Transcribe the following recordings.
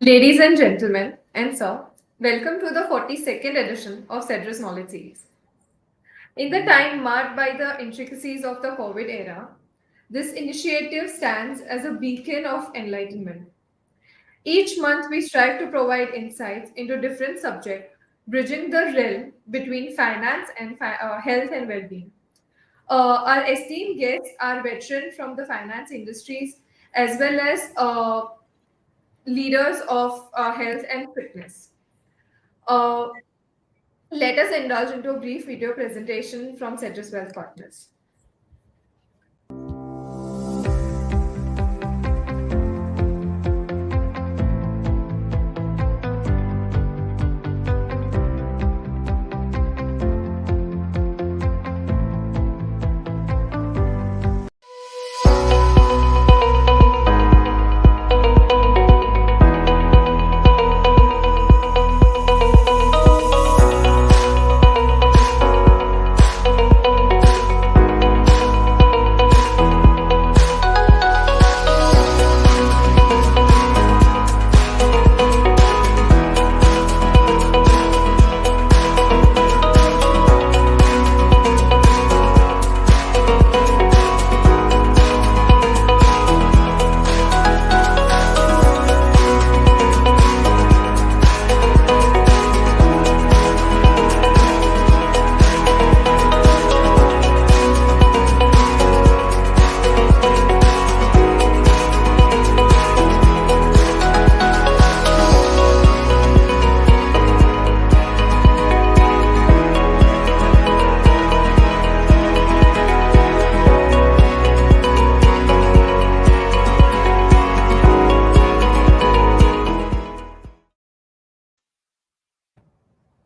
Ladies and gentlemen, and sir, welcome to the 42nd edition of Cedrus Knowledge Series. In the time marked by the intricacies of the COVID era, this initiative stands as a beacon of enlightenment. Each month, we strive to provide insights into different subjects, bridging the realm between finance and health and well-being. Our esteemed guests are veterans from the finance industries as well as leaders of health and fitness. Uh, Let us indulge into a brief video presentation from Cedrus Wealth Partners.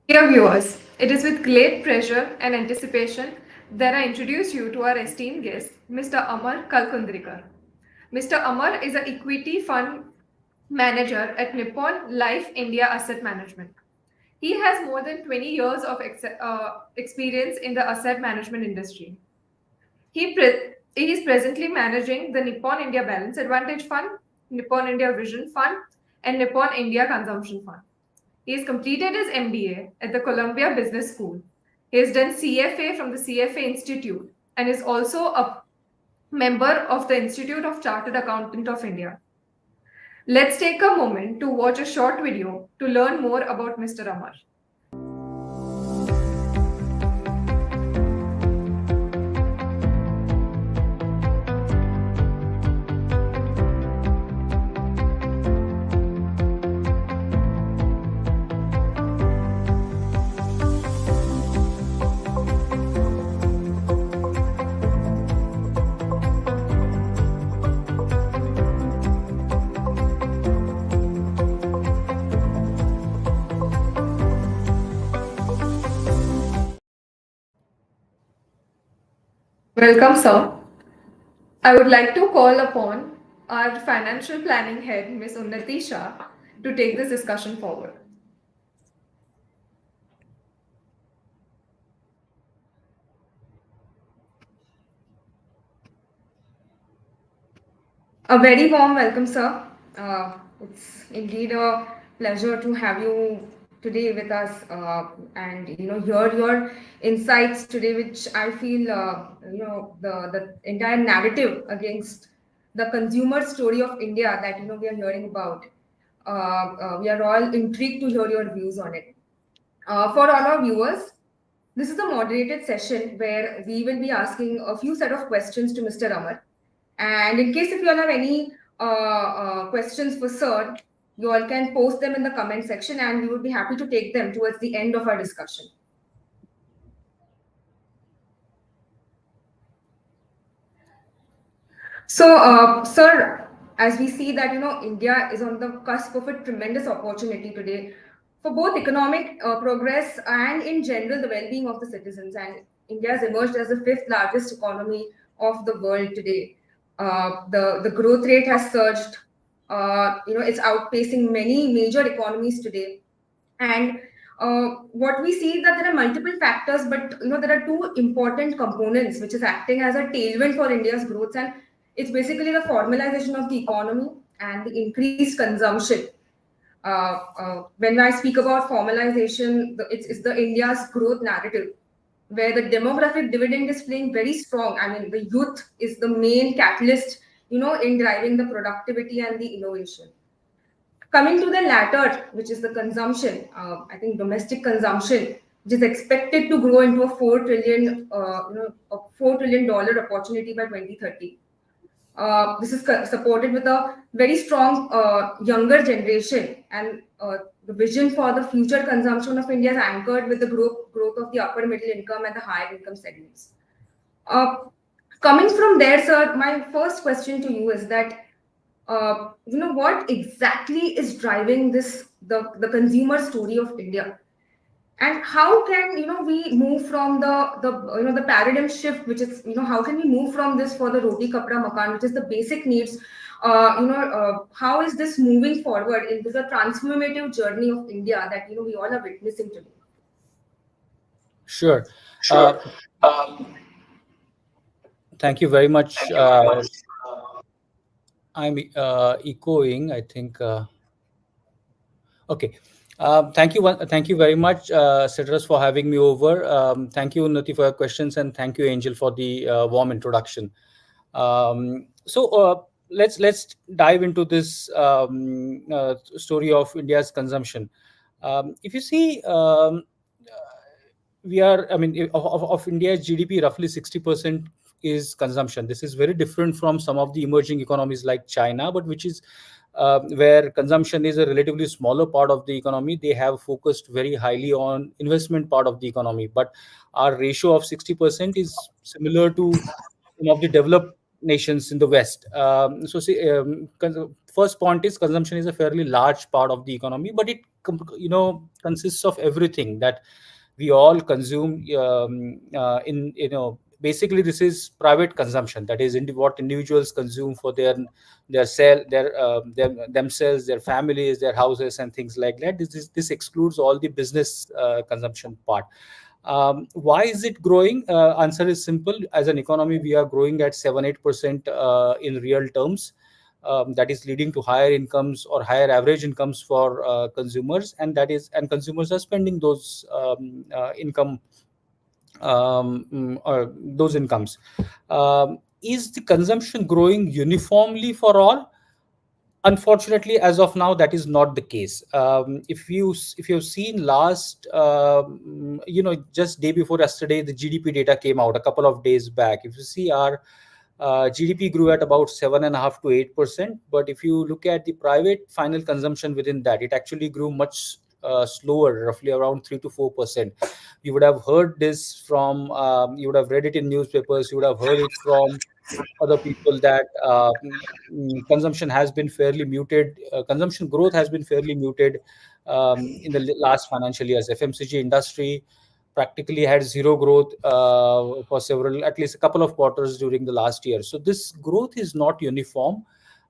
Dear viewers, it is with great pleasure and anticipation that I introduce you to our esteemed guest, Mr. Amar Kalkundrikar. Mr. Amar is an equity fund manager at Nippon Life India Asset Management. He has more than 20 years of experience in the asset management industry. He is presently managing the Nippon India Balance Advantage Fund, Nippon India Vision Fund, and Nippon India Consumption Fund. He has completed his MBA at the Columbia Business School. He has done CFA from the CFA Institute and is also a member of the Institute of Chartered Accountant of India. Let's take a moment to watch a short video to learn more about Mr. Amar. Welcome, sir. I would like to call upon our financial planning head, Ms. Unnati Shah, to take this discussion forward. A very warm welcome, sir. It's indeed a pleasure to have you today with us, and hear your insights today, which I feel the entire narrative against the consumer story of India that we are hearing about. We are all intrigued to hear your views on it. For all our viewers, this is a moderated session where we will be asking a few set of questions to Mr. Amar. And in case if you all have any questions for Sir, you all can post them in the comment section and we would be happy to take them towards the end of our discussion. So, Sir, as we see that, India is on the cusp of a tremendous opportunity today for both economic progress and in general the well-being of the citizens. And India has emerged as the fifth largest economy of the world today. The growth rate has surged. It's outpacing many major economies today. And what we see is that there are multiple factors, but there are two important components which is acting as a tailwind for India's growth, and it's basically the formalization of the economy and the increased consumption. When I speak about formalization, it's the India's growth narrative, where the demographic dividend is playing very strong. I mean, the youth is the main catalyst, in driving the productivity and the innovation. Coming to the latter, which is the consumption, I think domestic consumption, which is expected to grow into a $4 trillion opportunity by 2030. This is supported with a very strong younger generation, and the vision for the future consumption of India is anchored with the growth of the upper middle income and the higher income segments. Uh, Coming from there, sir, my first question to you is that what exactly is driving the consumer story of India, and how can we move from the paradigm shift, which is how can we move from this for the roti kapra makan, which is the basic needs, how is this moving forward into the transformative journey of India that we all are witnessing today? Sure. Uh, Sure. Thank you very much. I'm echoing, I think. Okay. Thank you very much, Cedrus, for having me over. Thank you, Unnati, for your questions, and thank you, Angel, for the warm introduction. So let's dive into this story of India's consumption. If you see, we are, I mean, of India's GDP, roughly 60% is consumption. This is very different from some of the emerging economies like China, but which is where consumption is a relatively smaller part of the economy. They have focused very highly on investment part of the economy, but our ratio of 60% is similar to some of the developed nations in the West. So, see, first point is consumption is a fairly large part of the economy, but it consists of everything that we all consume. In basically, this is private consumption. That is what individuals consume for their themselves, their families, their houses, and things like that. This excludes all the business consumption part. Why is it growing? Answer is simple. As an economy, we are growing at 7-8% in real terms. That is leading to higher incomes or higher average incomes for consumers, and consumers are spending those incomes. Is the consumption growing uniformly for all? Unfortunately, as of now, that is not the case. If you've seen last, just day before yesterday, the GDP data came out a couple of days back. If you see, our GDP grew at about 7.5 to 8%, but if you look at the private final consumption within that, it actually grew much slower, roughly around 3 to 4%. You would have heard this from, you would have read it in newspapers, you would have heard it from other people that consumption has been fairly muted. Consumption growth has been fairly muted in the last financial years. FMCG industry practically had zero growth for several, at least a couple of quarters during the last year. So this growth is not uniform.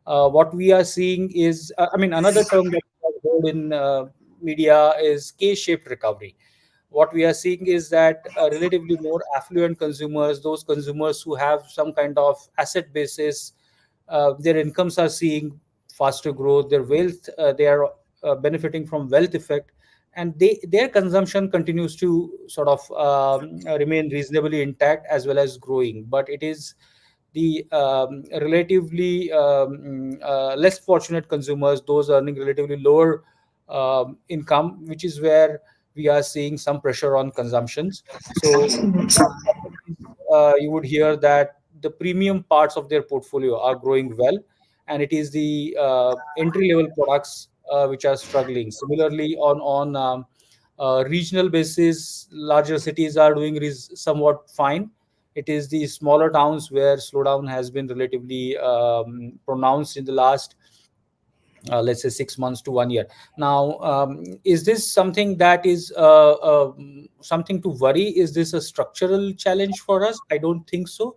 What we are seeing is, I mean, another term that I've heard in media is K-shaped recovery. What we are seeing is that relatively more affluent consumers, those consumers who have some kind of asset basis, their incomes are seeing faster growth, their wealth, they are benefiting from wealth effect, and their consumption continues to sort of remain reasonably intact as well as growing. But it is the relatively less fortunate consumers, those earning relatively lower income, which is where we are seeing some pressure on consumptions. So you would hear that the premium parts of their portfolio are growing well, and it is the entry level products which are struggling. Similarly, on regional basis, larger cities are doing somewhat fine. It is the smaller towns where slowdown has been relatively pronounced in the last, let's say, 6 months to 1 year. Now, is this something that is something to worry? Is this a structural challenge for us? I don't think so.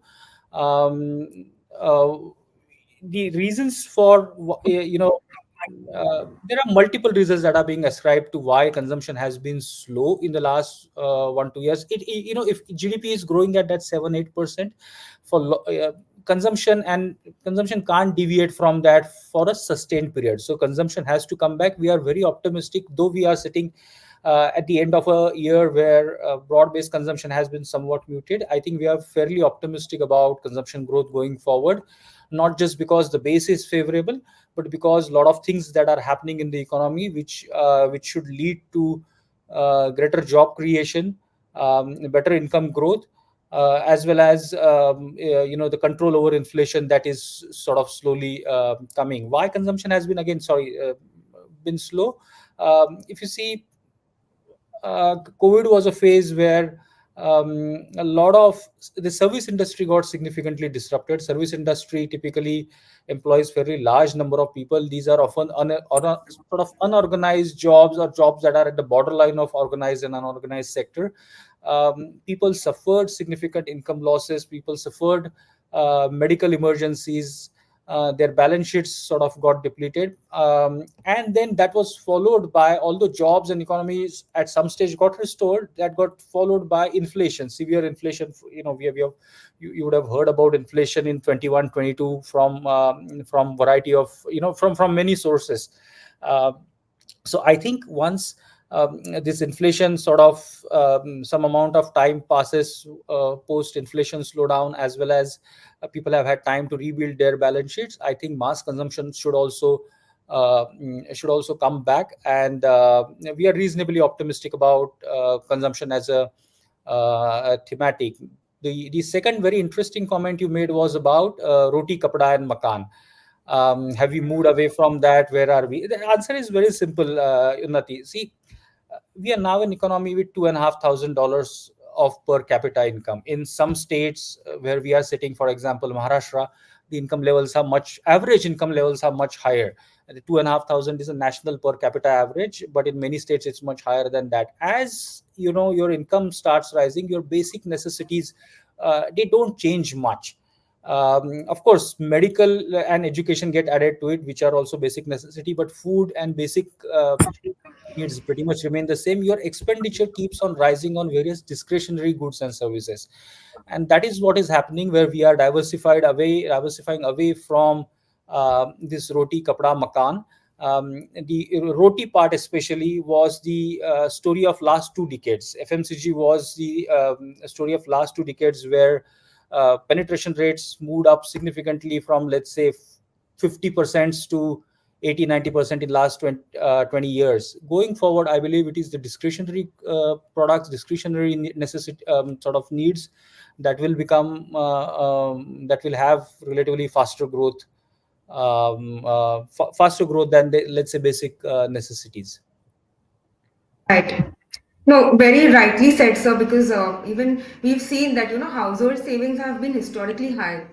Um, uh, the reasons for there are multiple reasons that are being ascribed to why consumption has been slow in the last 1 2 years. If GDP is growing at that 7-8% for consumption, and consumption can't deviate from that for a sustained period. So consumption has to come back. We are very optimistic, though we are sitting at the end of a year where broad-based consumption has been somewhat muted. I think we are fairly optimistic about consumption growth going forward, not just because the base is favorable, but because a lot of things that are happening in the economy, which should lead to greater job creation, better income growth, as well as the control over inflation that is sort of slowly coming. Why consumption has been, again, sorry, been slow? If you see, COVID was a phase where a lot of the service industry got significantly disrupted. Service industry typically employs fairly large number of people. These are often sort of unorganized jobs, or jobs that are at the borderline of organized and unorganized sector. People suffered significant income losses. People suffered medical emergencies. Their balance sheets sort of got depleted, and then that was followed by, although jobs and economies at some stage got restored, that got followed by inflation, severe inflation. You would have heard about inflation in 21, 22 from variety of, from many sources. uh, so I think once this inflation sort of, some amount of time passes, post inflation slowdown, as well as people have had time to rebuild their balance sheets, I think mass consumption should also come back. And we are reasonably optimistic about consumption as a thematic. The second very interesting comment you made was about roti, kapda, and makan. Have we moved away from that? Where are we? The answer is very simple, Unnati. See, we are now an economy with $2,500 of per capita income. In some states where we are sitting, for example, Maharashtra, the average income levels are much higher. The 2,500 is a national per capita average, but in many states it's much higher than that. As you know, your income starts rising, your basic necessities, they don't change much. Of course, medical and education get added to it, which are also basic necessity, but food and basic needs pretty much remain the same. Your expenditure keeps on rising on various discretionary goods and services, and that is what is happening, where we are diversifying away from this roti, kapda, makan. The roti part especially was the story of last 2 decades. FMCG was the story of last 2 decades, where penetration rates moved up significantly from, let's say, 50% to 80-90% in last 20 years. Going forward, I believe it is the discretionary products, discretionary necessity, sort of needs, that will have relatively faster growth than the, let's say, basic necessities. Right. No, very rightly said, sir, because even we've seen that, household savings have been historically high.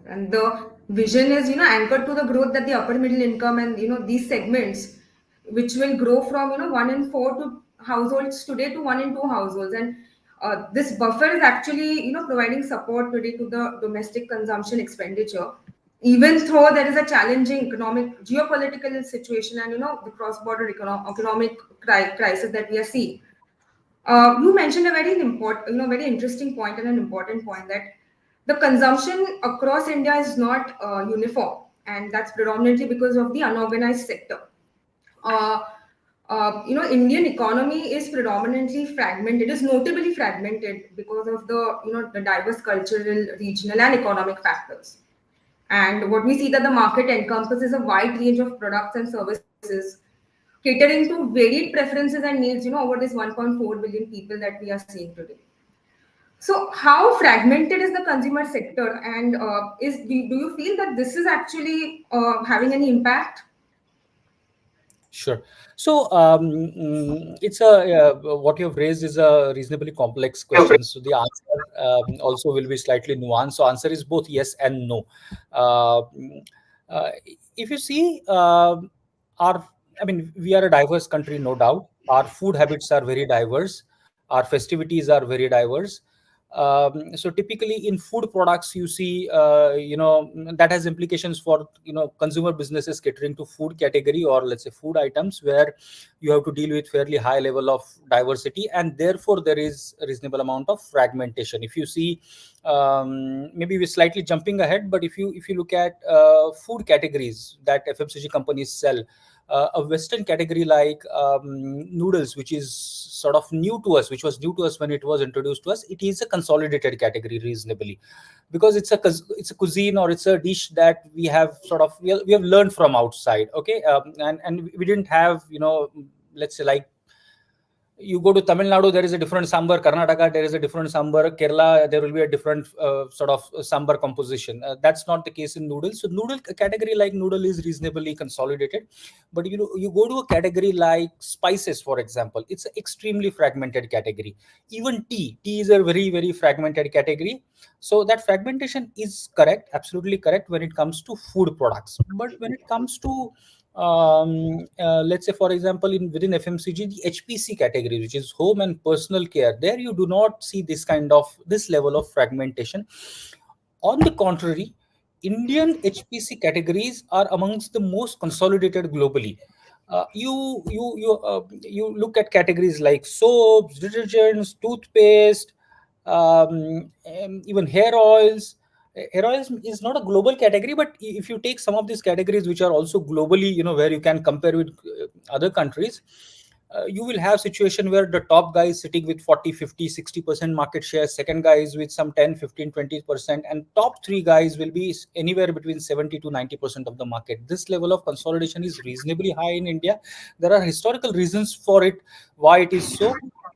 And the vision is, anchored to the growth that the upper middle income and, these segments, which will grow from, 1 in 4 to households today to 1 in 2 households. And this buffer is actually, providing support today to the domestic consumption expenditure, even though there is a challenging economic geopolitical situation and, the cross-border economic crisis that we are seeing. You mentioned a very important, very interesting point and an important point, that the consumption across India is not uniform, and that's predominantly because of the unorganized sector. Uh, Indian economy is predominantly fragmented. It is notably fragmented because of the, the diverse cultural, regional, and economic factors. And what we see that the market encompasses a wide range of products and services, catering to varied preferences and needs, over this 1.4 billion people that we are seeing today. So, how fragmented is the consumer sector, and do you feel that this is actually having any impact? Sure. So, it's what you've raised is a reasonably complex question. So the answer also will be slightly nuanced. So answer is both yes and no. Uh, mm, uh, if you see, our, I mean, we are a diverse country, no doubt. Our food habits are very diverse. Our festivities are very diverse. So typically in food products, you see, that has implications for consumer businesses catering to food category, or let's say food items, where you have to deal with fairly high level of diversity, and therefore there is a reasonable amount of fragmentation. If you see, maybe we're slightly jumping ahead, but if you look at food categories that FMCG companies sell, a Western category like noodles, which is sort of new to us, which was new to us when it was introduced to us, it is a consolidated category reasonably, because it's a cuisine, or it's a dish that we have learned from outside. Okay, and we didn't have, let's say, like, you go to Tamil Nadu, there is a different sambar. Karnataka, there is a different sambar. Kerala, there will be a different sort of sambar composition. That's not the case in noodles. So noodle a category like noodle is reasonably consolidated, but you go to a category like spices, for example, it's an extremely fragmented category. Even tea is a very very fragmented category. So that fragmentation is correct, absolutely correct when it comes to food products, but when it comes to let's say, for example, within FMCG, the HPC category, which is home and personal care, there you do not see this level of fragmentation. On the contrary, Indian HPC categories are amongst the most consolidated globally. You look at categories like soaps, detergents, toothpaste, even hair oils. Hair oils is not a global category, but if you take some of these categories which are also globally, where you can compare with other countries, you will have situation where the top guy is sitting with 40, 50, 60% market share, second guy is with some 10, 15, 20%, and top three guys will be anywhere between 70 to 90% of the market. This level of consolidation is reasonably high in India. There are historical reasons for it, why it is so.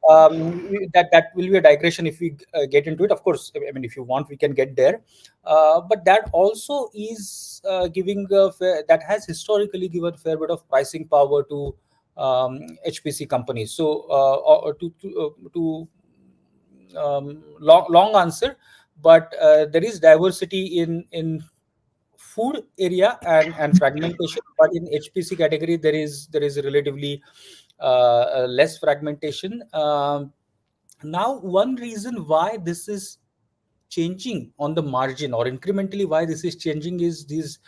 That will be a digression if we get into it. Of course, I mean, if you want, we can get there. But that also is that has historically given fair bit of pricing power to HPC companies. So, long answer, but there is diversity in food area and fragmentation, but in HPC category there is relatively less fragmentation. Now, one reason why this is changing on the margin, or incrementally why this is changing, is these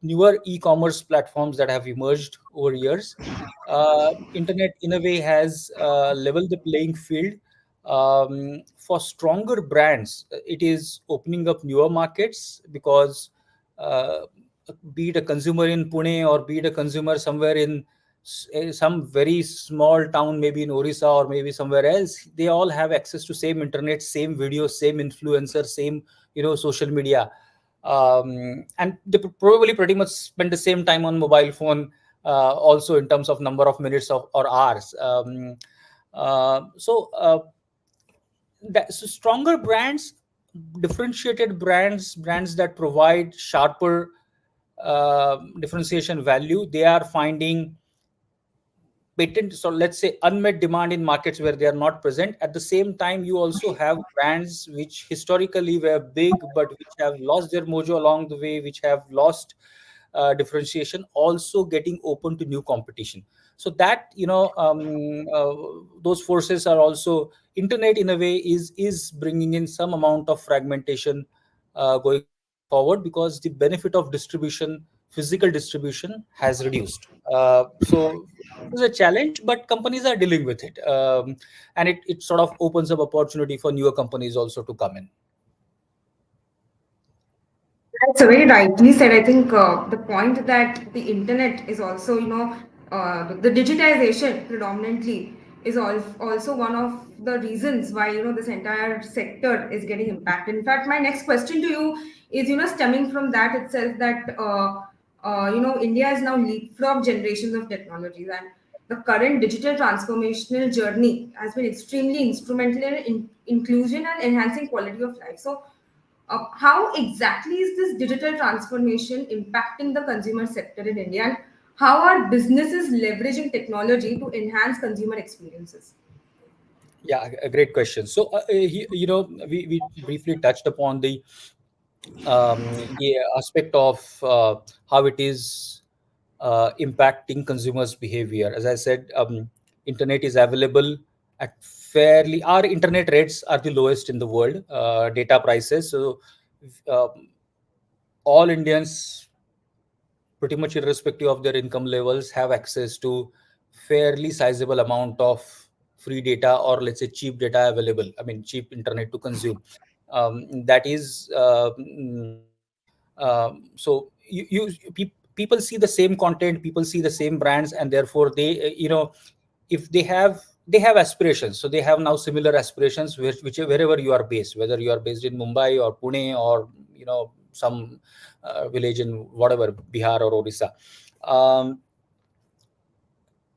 newer e-commerce platforms that have emerged over years. Internet in a way has leveled the playing field for stronger brands. It is opening up newer markets, because uh, be it a consumer in Pune, or be it a consumer somewhere in some very small town, maybe in Orissa or maybe somewhere else, they all have access to same internet, same video, same influencer, same social media, and they probably pretty much spend the same time on mobile phone, also in terms of number of minutes or hours. So stronger brands, differentiated brands that provide sharper differentiation value, they are finding patent, so let's say unmet demand in markets where they are not present. At the same time, you also have brands which historically were big but which have lost their mojo along the way, which have lost differentiation, also getting open to new competition. So that, those forces are also, internet in a way is bringing in some amount of fragmentation going forward, because the benefit of distribution, physical distribution, has reduced. So it is a challenge, but companies are dealing with it, and it sort of opens up opportunity for newer companies also to come in. That's very rightly said. I think the point that the internet is also, the digitization predominantly is also one of the reasons why, this entire sector is getting impacted. In fact, my next question to you is, stemming from that itself, that, India is now leapfrog generations of technologies, and the current digital transformational journey has been extremely instrumental in inclusion and enhancing quality of life. So, how exactly is this digital transformation impacting the consumer sector in India? And how are businesses leveraging technology to enhance consumer experiences? Yeah, a great question. So, we briefly touched upon the aspect of how it is impacting consumers' behavior. As I said, internet is available at fairly, our internet rates are the lowest in the world, data prices. So uh, all Indians, pretty much irrespective of their income levels, have access to fairly sizable amount of free data, or let's say cheap data available. I mean, cheap internet to consume. That is so people see the same content, people see the same brands, and therefore they, if they have aspirations. So they have now similar aspirations, wherever you are based, whether you are based in Mumbai or Pune, or some village in whatever, Bihar or Orissa. um,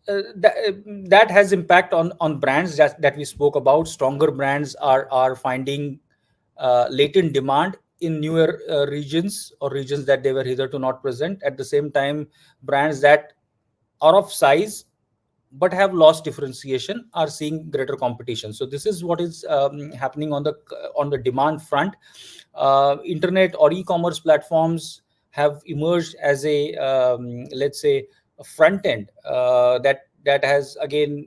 that has impact on brands that we spoke about. Stronger brands are finding latent demand in newer regions, or regions that they were hitherto not present. At the same time, brands that are of size but have lost differentiation are seeing greater competition. So this is what is happening on the demand front. Internet or e-commerce platforms have emerged as a, let's say, a front end that has again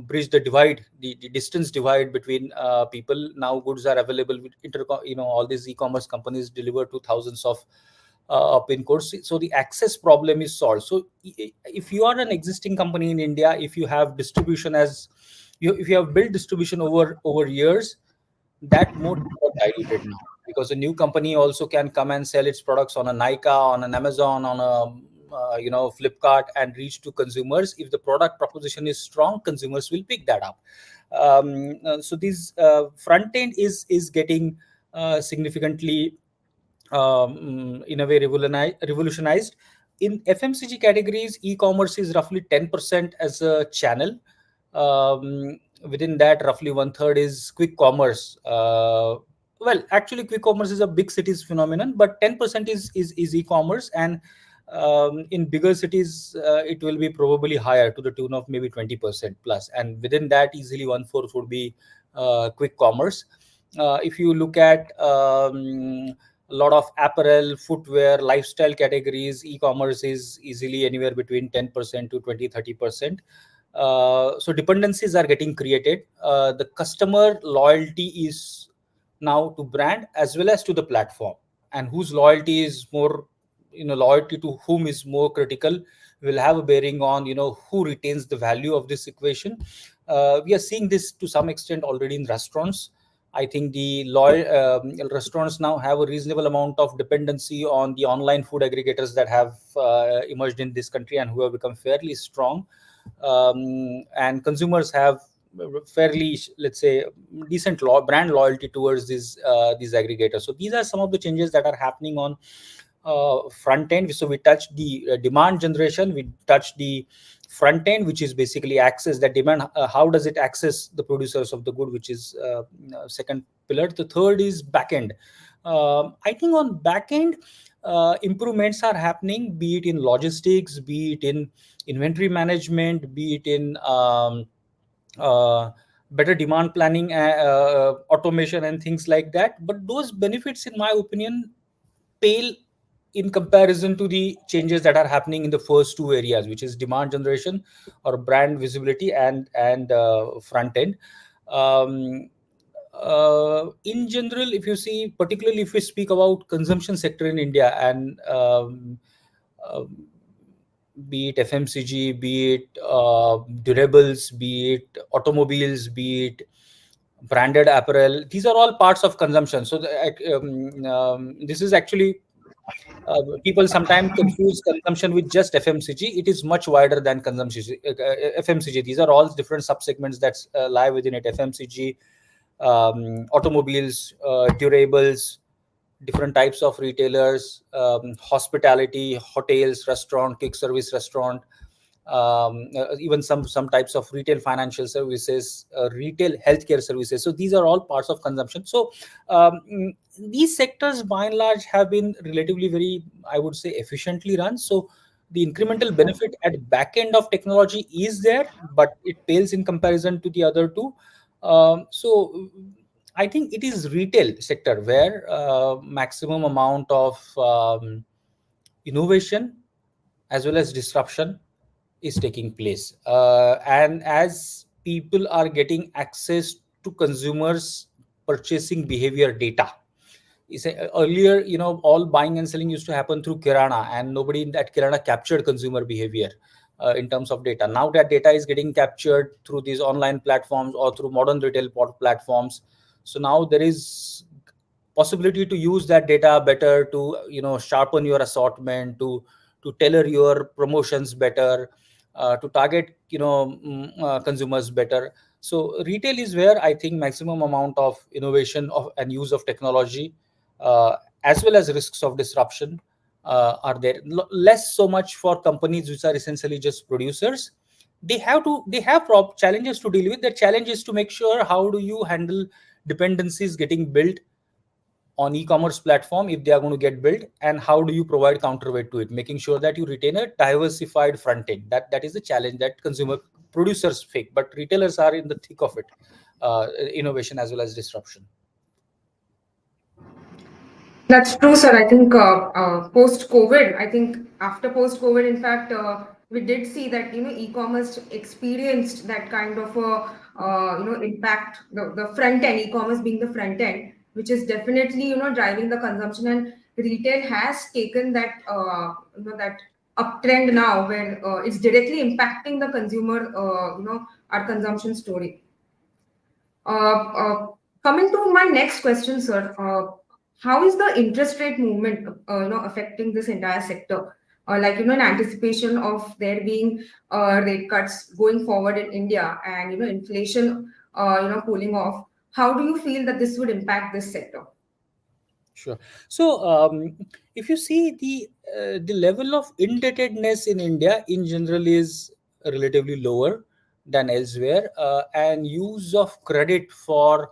bridged the divide, the distance divide between people. Now goods are available with all these e-commerce companies deliver to thousands of pin codes. So the access problem is solved. So if you are an existing company in India, if you have distribution if you have built distribution over years, that mode got diluted now, because a new company also can come and sell its products on a Nika, on an Amazon, on a Flipkart, and reach to consumers. If the product proposition is strong, consumers will pick that up. So this front end is getting significantly, in a way, revolutionized. In FMCG categories, e-commerce is roughly 10% as a channel. Within that, roughly one third is quick commerce. Well, actually, quick commerce is a big cities phenomenon, but 10% is e-commerce, and in bigger cities, it will be probably higher, to the tune of maybe 20% plus. And within that, easily one fourth would be quick commerce. If you look at a lot of apparel, footwear, lifestyle categories, e-commerce is easily anywhere between 10% to 20-30%. So dependencies are getting created. The customer loyalty is now to brand as well as to the platform, and whose loyalty is more, loyalty to whom is more critical, will have a bearing on who retains the value of this equation. We are seeing this to some extent already in restaurants. I think the loyal restaurants now have a reasonable amount of dependency on the online food aggregators that have emerged in this country and who have become fairly strong. And consumers have fairly, let's say, decent brand loyalty towards these aggregators. So these are some of the changes that are happening on front end. So we touched the demand generation, we touched the front end, which is basically access that demand. How does it access the producers of the good, which is second pillar. The third is back end. I think on back end, improvements are happening, be it in logistics, be it in inventory management, be it in uh, better demand planning, automation, and things like that. But those benefits, in my opinion, pale in comparison to the changes that are happening in the first two areas, which is demand generation or brand visibility, and front end. Um, in general, if you see, particularly if we speak about consumption sector in India, and uh, be it FMCG, be it durables, be it automobiles, be it branded apparel, these are all parts of consumption. So this is actually, people sometimes confuse consumption with just FMCG. It is much wider than consumption. FMCG. These are all different subsegments that lie within it. FMCG, automobiles, durables, different types of retailers, hospitality, hotels, restaurant, quick service restaurant, even some types of retail financial services, retail healthcare services. So these are all parts of consumption. So these sectors, by and large, have been relatively very, I would say, efficiently run. So the incremental benefit at back end of technology is there, but it pales in comparison to the other two. So I think it is retail sector where maximum amount of innovation as well as disruption is taking place. And as people are getting access to consumers purchasing behavior data. Earlier, all buying and selling used to happen through kirana, and nobody in that kirana captured consumer behavior in terms of data. Now that data is getting captured through these online platforms or through modern retail platforms. So now there is possibility to use that data better, to sharpen your assortment, to tailor your promotions better, to target consumers better. So retail is where I think maximum amount of innovation of and use of technology, uh, as well as risks of disruption, are there. Less so much for companies which are essentially just producers. They have challenges to deal with. The challenge is to make sure how do you handle dependencies getting built on e-commerce platform if they are going to get built, and how do you provide counterweight to it, making sure that you retain a diversified front end. That is the challenge that consumer producers face, but retailers are in the thick of it, innovation as well as disruption. That's true, sir. I think post-COVID, I think after post-COVID, in fact, we did see that e-commerce experienced that kind of impact. The front end, e-commerce being the front end, which is definitely driving the consumption, and retail has taken that that uptrend now, where it's directly impacting the consumer, our consumption story. Uh, Coming to my next question, sir, how is the interest rate movement, affecting this entire sector? Like in anticipation of there being rate cuts going forward in India, and inflation, cooling off. How do you feel that this would impact this sector? Sure. So, if you see the level of indebtedness in India in general is relatively lower than elsewhere, and use of credit for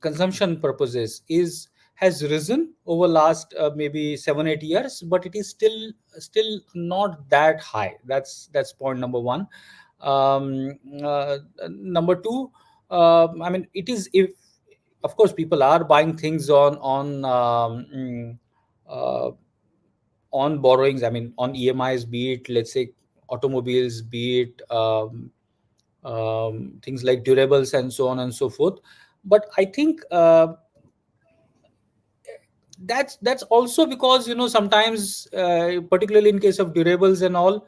consumption purposes is has risen over last maybe 7 8 years, but it is still not that high. That's point number one. Number two, I mean, it is if of course people are buying things uh, on borrowings. I mean, on EMIs, be it, let's say, automobiles, be it things like durables and so on and so forth. But I think that's also because sometimes, particularly in case of durables and all,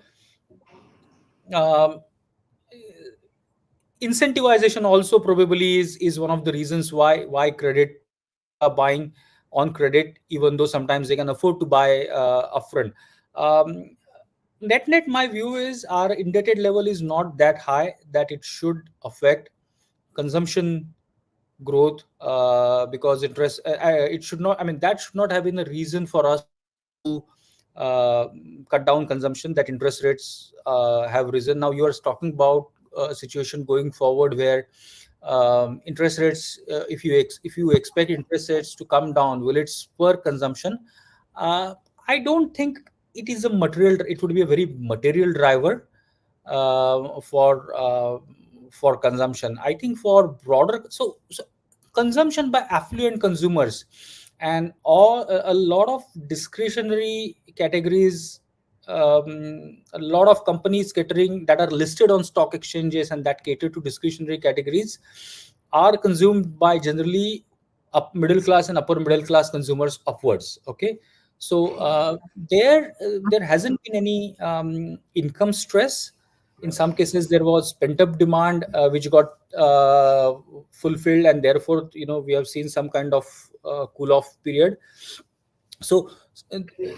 um, incentivization also probably is one of the reasons why credit people are buying on credit, even though sometimes they can afford to buy upfront. um, Net my view is our indebted level is not that high that it should affect consumption growth, because interest, it should not, I mean, that should not have been a reason for us to cut down consumption, that interest rates have risen. Now you are talking about a situation going forward where interest rates, if you expect interest rates to come down, will it spur consumption? I don't think it would be a very material driver for consumption. I think for broader, so consumption by affluent consumers and all a lot of discretionary categories, a lot of companies catering that are listed on stock exchanges and that cater to discretionary categories are consumed by generally up middle class and upper middle class consumers upwards. Okay, so there hasn't been any income stress. In some cases there was pent up demand, which got fulfilled, and therefore we have seen some kind of cool off period. So the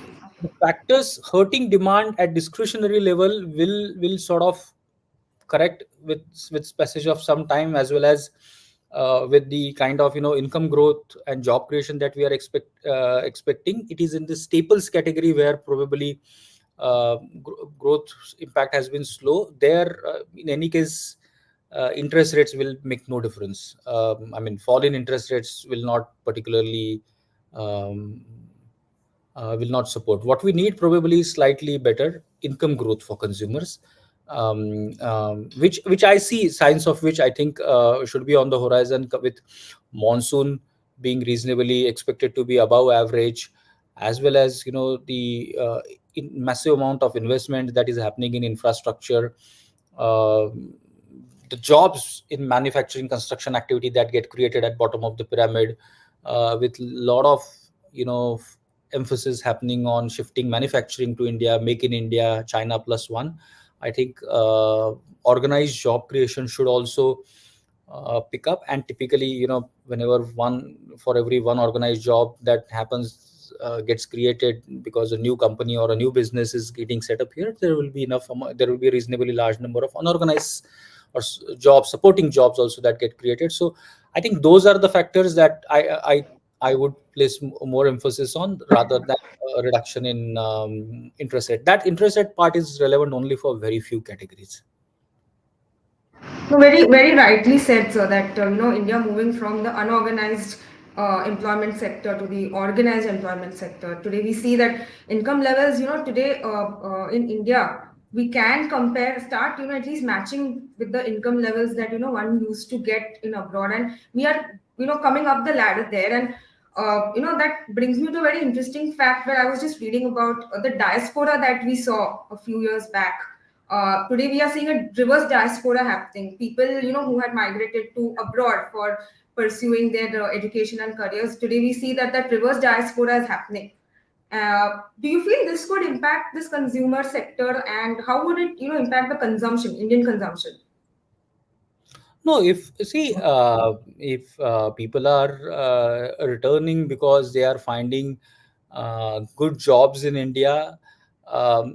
factors hurting demand at discretionary level will sort of correct with passage of some time, as well as with the kind of income growth and job creation that we are expecting. It is in the staples category where probably growth impact has been slow there. In any case, interest rates will make no difference. I mean, fall in interest rates um, will not support. What we need probably is slightly better income growth for consumers, which I see signs of, which I think should be on the horizon, with monsoon being reasonably expected to be above average, as well as the massive amount of investment that is happening in infrastructure, uh, the jobs in manufacturing construction activity that get created at bottom of the pyramid, with lot of emphasis happening on shifting manufacturing to India, make in India, China plus one. I think organized job creation should also pick up. And typically, whenever one for every one organized job that happens gets created because a new company or a new business is getting set up here, there will be a reasonably large number of unorganized or jobs, supporting jobs also, that get created. So I think those are the factors that I would place more emphasis on, rather than a reduction in interest rate. That interest rate part is relevant only for very few categories. No, very, very rightly said, sir, that India moving from the unorganized employment sector to the organized employment sector. Today we see that income levels, today in India, we can compare, start, at least matching with the income levels that one used to get in abroad, and we are coming up the ladder there. And that brings me to a very interesting fact where I was just reading about the diaspora that we saw a few years back. Today we are seeing a reverse diaspora happening. People, who had migrated to abroad for pursuing their education and careers. Today we see that that reverse diaspora is happening. Do you feel this could impact this consumer sector, and how would it, impact the consumption, Indian consumption? No, if people are returning because they are finding good jobs in India,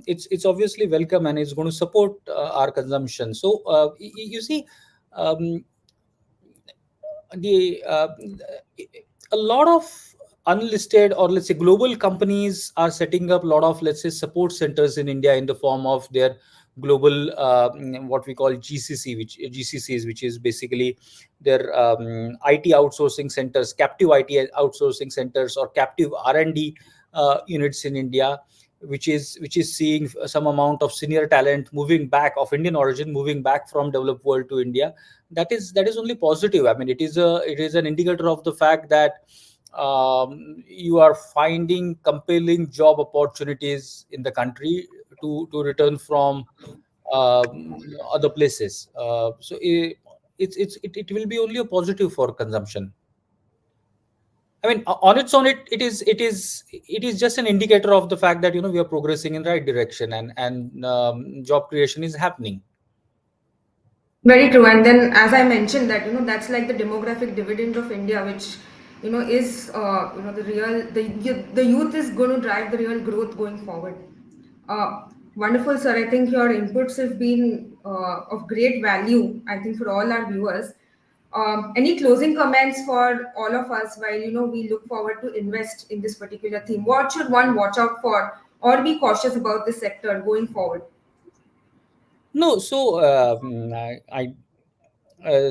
it's obviously welcome, and it's going to support our consumption. So you see, um, the a lot of unlisted, or let's say global companies, are setting up a lot of, let's say, support centers in India in the form of their global what we call GCCs, which is basically their IT outsourcing centers, captive IT outsourcing centers, or captive R&D units in India, which is seeing some amount of senior talent moving back, of Indian origin, moving back from developed world to India. That is only positive. I mean, it is an indicator of the fact that you are finding compelling job opportunities in the country to return from other places. So it will be only a positive for consumption. I mean, on its own, it is just an indicator of the fact that we are progressing in the right direction, and job creation is happening. Very true. And then, as I mentioned, that that's like the demographic dividend of India, which is the real the youth is going to drive the real growth going forward. Uh, Wonderful, sir. I think your inputs have been of great value. I think for all our viewers. Any closing comments for all of us while we look forward to invest in this particular theme? What should one watch out for or be cautious about this sector going forward? No, so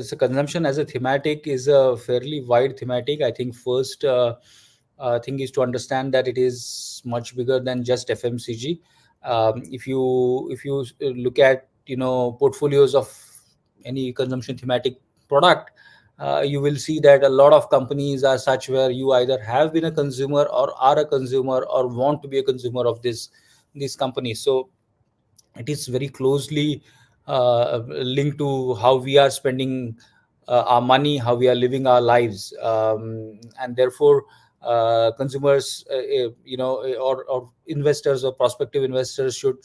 so consumption as a thematic is a fairly wide thematic. I think first thing is to understand that it is much bigger than just FMCG. If you look at portfolios of any consumption thematic product, you will see that a lot of companies are such where you either have been a consumer, or are a consumer, or want to be a consumer of these companies. So it is very closely linked to how we are spending our money, how we are living our lives, and therefore consumers, or investors, or prospective investors should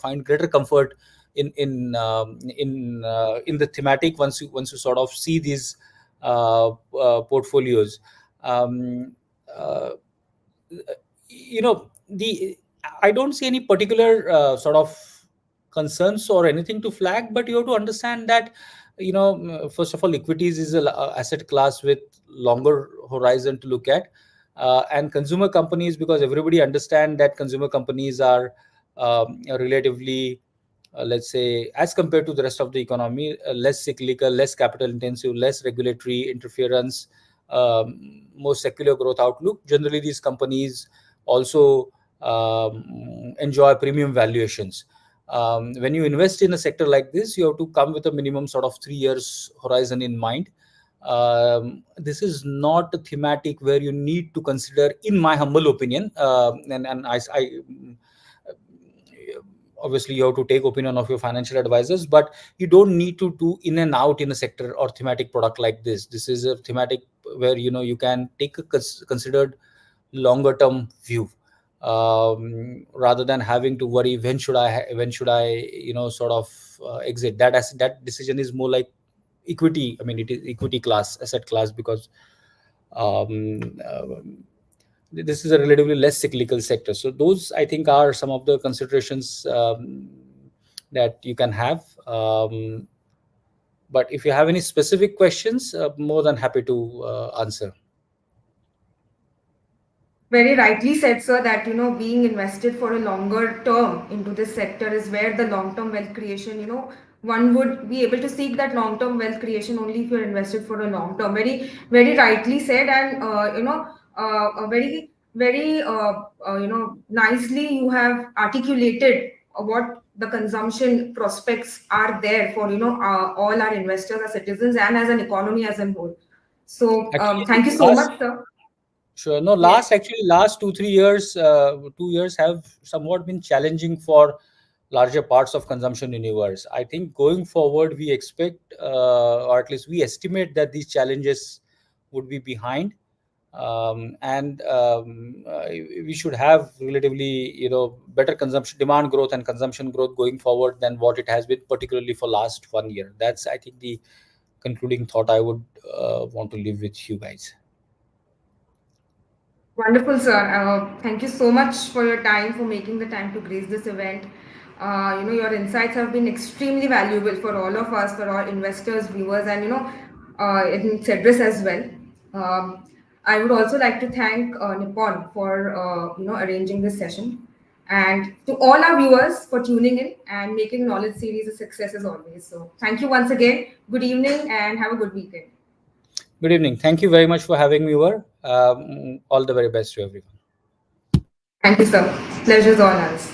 find greater comfort in the thematic once you sort of see these portfolios. Um, uh, the I don't see any particular sort of concerns or anything to flag, but you have to understand that first of all, equities is a asset class with longer horizon to look at, and consumer companies, because everybody understand that consumer companies are relatively, let's say, as compared to the rest of the economy, less cyclical, less capital intensive, less regulatory interference, more secular growth outlook. Generally, these companies also enjoy premium valuations. When you invest in a sector like this, you have to come with a minimum sort of 3 years horizon in mind. This is not a thematic where you need to consider, in my humble opinion, and obviously you have to take opinion of your financial advisors, but you don't need to do in and out in a sector or thematic product like this. This is a thematic where you can take a considered longer term view, rather than having to worry when should I sort of exit. That decision is more like equity. I mean, it is equity class, asset class, because um, uh, this is a relatively less cyclical sector. So those, I think, are some of the considerations that you can have. But if you have any specific questions, more than happy to answer. Very rightly said, sir, that being invested for a longer term into this sector is where the long-term wealth creation, one would be able to seek that long-term wealth creation only if you're invested for a long term. Very, very rightly said, and very, very, nicely you have articulated what the consumption prospects are there for all our investors, our citizens, and as an economy as a whole. So, thank you Actually, so much, sir. sure. No, Yes. last 2 3 years, 2 years have somewhat been challenging for larger parts of consumption universe. I think going forward, we expect, or at least we estimate, that these challenges would be behind, and we should have relatively, better consumption demand growth and consumption growth going forward than what it has been, particularly for last 1 year. That's, I think, the concluding thought I would want to leave with you guys. Wonderful, sir. Thank you so much for your time, for making the time to grace this event. Your insights have been extremely valuable for all of us, for our investors, viewers, and in Cedrus as well. Um, I would also like to thank Nippon for arranging this session, and to all our viewers for tuning in and making Knowledge Series a success as always. So, thank you once again. Good evening, and have a good weekend. Good evening. Thank you very much for having me over. All the very best to everyone. Thank you, sir. Pleasure's all ours.